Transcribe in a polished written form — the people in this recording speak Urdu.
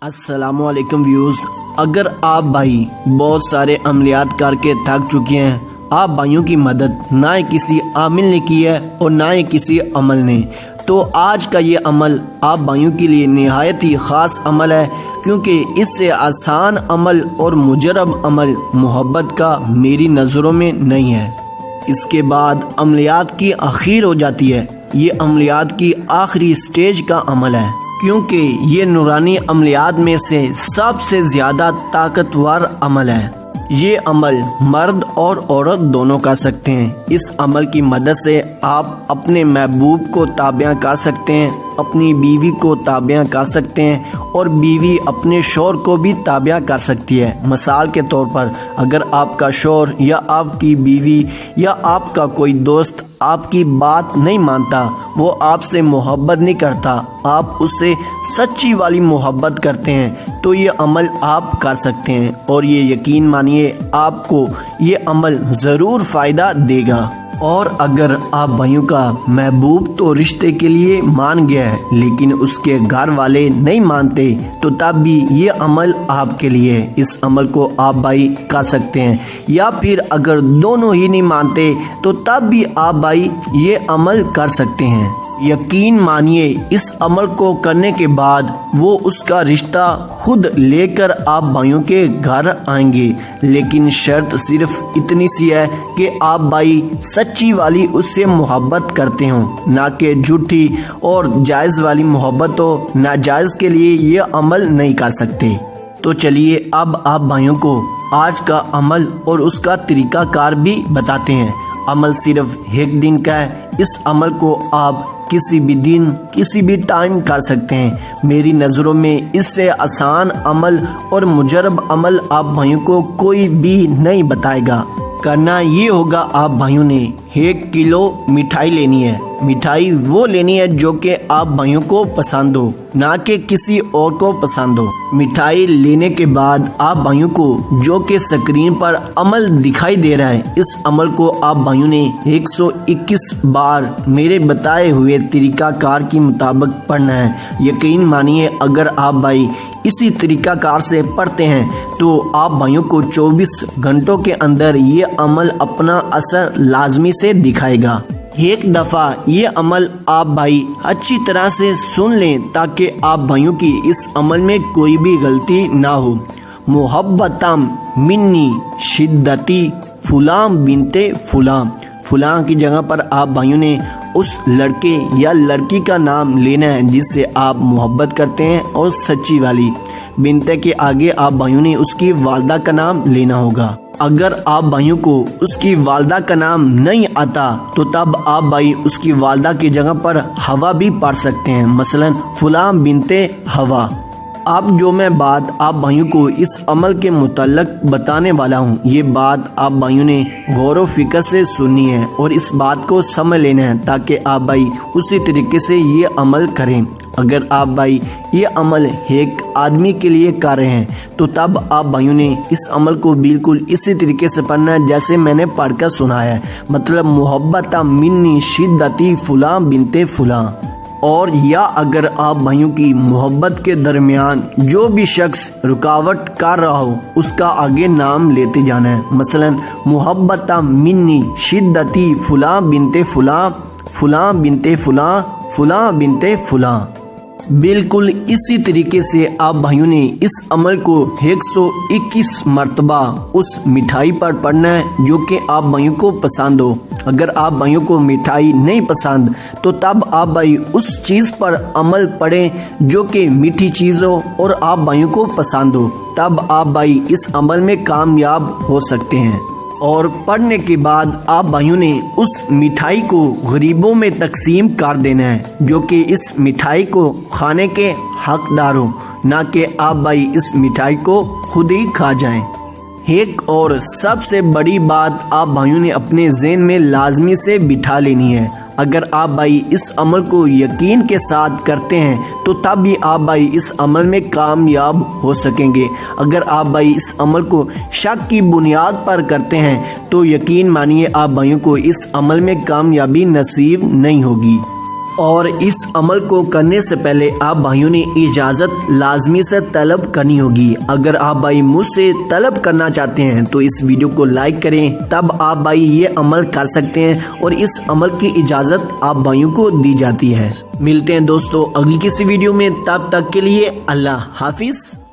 السلام علیکم ویوز، اگر آپ بھائی بہت سارے عملیات کر کے تھک چکے ہیں، آپ بھائیوں کی مدد نہ کسی عامل نے کی ہے اور نہ ہی کسی عمل نے، تو آج کا یہ عمل آپ بھائیوں کے لیے نہایت ہی خاص عمل ہے، کیونکہ اس سے آسان عمل اور مجرب عمل محبت کا میری نظروں میں نہیں ہے۔ اس کے بعد عملیات کی اخیر ہو جاتی ہے۔ یہ عملیات کی آخری سٹیج کا عمل ہے، کیونکہ یہ نورانی عملیات میں سے سب سے زیادہ طاقتور عمل ہے۔ یہ عمل مرد اور عورت دونوں کر سکتے ہیں۔ اس عمل کی مدد سے آپ اپنے محبوب کو تابع کر سکتے ہیں، اپنی بیوی کو تابع کر سکتے ہیں اور بیوی اپنے شوہر کو بھی تابع کر سکتی ہے۔ مثال کے طور پر، اگر آپ کا شوہر یا آپ کی بیوی یا آپ کا کوئی دوست آپ کی بات نہیں مانتا، وہ آپ سے محبت نہیں کرتا، آپ اس سے سچی والی محبت کرتے ہیں، تو یہ عمل آپ کر سکتے ہیں، اور یہ یقین مانیے آپ کو یہ عمل ضرور فائدہ دے گا۔ اور اگر آپ بھائیوں کا محبوب تو رشتے کے لیے مان گیا ہے لیکن اس کے گھر والے نہیں مانتے، تو تب بھی یہ عمل آپ کے لیے ہے۔ اس عمل کو آپ بھائی کر سکتے ہیں، یا پھر اگر دونوں ہی نہیں مانتے تو تب بھی آپ بھائی یہ عمل کر سکتے ہیں۔ یقین مانیے اس عمل کو کرنے کے بعد وہ اس کا رشتہ خود لے کر آپ بھائیوں کے گھر آئیں گے، لیکن شرط صرف اتنی سی ہے کہ آپ بھائی سچی والی اس سے محبت کرتے ہوں، نہ کہ جھوٹی اور جائز والی محبت ہو۔ ناجائز کے لیے یہ عمل نہیں کر سکتے۔ تو چلیے اب آپ بھائیوں کو آج کا عمل اور اس کا طریقہ کار بھی بتاتے ہیں۔ عمل صرف ایک دن کا ہے۔ اس عمل کو آپ کسی بھی دن کسی بھی ٹائم کر سکتے ہیں۔ میری نظروں میں اس سے آسان عمل اور مجرب عمل آپ بھائیوں کو کوئی بھی نہیں بتائے گا۔ کرنا یہ ہوگا، آپ بھائیوں نے 1 کلو مٹھائی لینی ہے۔ مٹھائی وہ لینی ہے جو کہ آپ بھائیوں کو پسند ہو، نہ کہ کسی اور کو پسند ہو۔ مٹھائی لینے کے بعد آپ بھائیوں کو جو کہ سکرین پر عمل دکھائی دے رہا ہے، اس عمل کو آپ بھائیوں نے 121 بار میرے بتائے ہوئے طریقہ کار کے مطابق پڑھنا ہے۔ یقین مانیے اگر آپ بھائی اسی طریقہ کار سے پڑھتے ہیں تو آپ بھائیوں کو 24 گھنٹوں کے اندر یہ عمل اپنا اثر لازمی سے دکھائے گا۔ ایک دفعہ یہ عمل آپ بھائی اچھی طرح سے سن لیں تاکہ آپ بھائیوں کی اس عمل میں کوئی بھی غلطی نہ ہو۔ محبتم منی شدتی فلاں بنت فلاں۔ فلاں کی جگہ پر آپ بھائیوں نے اس لڑکے یا لڑکی کا نام لینا ہے جس سے آپ محبت کرتے ہیں، اور سچی والی بنت کے آگے آپ بھائیوں نے اس کی والدہ کا نام لینا ہوگا۔ اگر آپ بھائیوں کو اس کی والدہ کا نام نہیں آتا تو تب آپ بھائی اس کی والدہ کی جگہ پر ہوا بھی پڑھ سکتے ہیں، مثلا فلاں بنت ہوا۔ اب جو میں بات آپ بھائیوں کو اس عمل کے متعلق بتانے والا ہوں، یہ بات آپ بھائیوں نے غور و فکر سے سننی ہے اور اس بات کو سمجھ لینا ہے تاکہ آپ بھائی اسی طریقے سے یہ عمل کریں۔ اگر آپ بھائی یہ عمل ایک آدمی کے لیے کر رہے ہیں تو تب آپ بھائیوں نے اس عمل کو بالکل اسی طریقے سے پڑھنا ہے جیسے میں نے پڑھ کر سنایا ہے، مطلب محبت منی شدتی فلاں بنت فلاں۔ اور یا اگر آپ بھائیوں کی محبت کے درمیان جو بھی شخص رکاوٹ کر رہا ہو اس کا آگے نام لیتے جانا ہے، مثلا محبت منی شدتی فلاں بنت فلاں، فلاں بنت فلاں، فلاں بنت فلاں۔ بالکل اسی طریقے سے آپ بھائیوں نے اس عمل کو 121 مرتبہ اس مٹھائی پر پڑھنا ہے جو کہ آپ بھائیوں کو پسند ہو۔ اگر آپ بھائیوں کو مٹھائی نہیں پسند تو تب آپ بھائی اس چیز پر عمل پڑھیں جو کہ میٹھی چیز ہو اور آپ بھائیوں کو پسند ہو، تب آپ بھائی اس عمل میں کامیاب ہو سکتے ہیں۔ اور پڑھنے کے بعد آپ بھائیوں نے اس مٹھائی کو غریبوں میں تقسیم کر دینا ہے جو کہ اس مٹھائی کو کھانے کے حقدار ہوں، نہ کہ آپ بھائی اس مٹھائی کو خود ہی کھا جائیں۔ ایک اور سب سے بڑی بات آپ بھائیوں نے اپنے ذہن میں لازمی سے بٹھا لینی ہے، اگر آپ بھائی اس عمل کو یقین کے ساتھ کرتے ہیں تو تب بھی آپ بھائی اس عمل میں کامیاب ہو سکیں گے۔ اگر آپ بھائی اس عمل کو شک کی بنیاد پر کرتے ہیں تو یقین مانیے آپ بھائیوں کو اس عمل میں کامیابی نصیب نہیں ہوگی۔ اور اس عمل کو کرنے سے پہلے آپ بھائیوں نے اجازت لازمی سے طلب کرنی ہوگی۔ اگر آپ بھائی مجھ سے طلب کرنا چاہتے ہیں تو اس ویڈیو کو لائک کریں، تب آپ بھائی یہ عمل کر سکتے ہیں اور اس عمل کی اجازت آپ بھائیوں کو دی جاتی ہے۔ ملتے ہیں دوستو اگلی کسی ویڈیو میں، تب تک کے لیے اللہ حافظ۔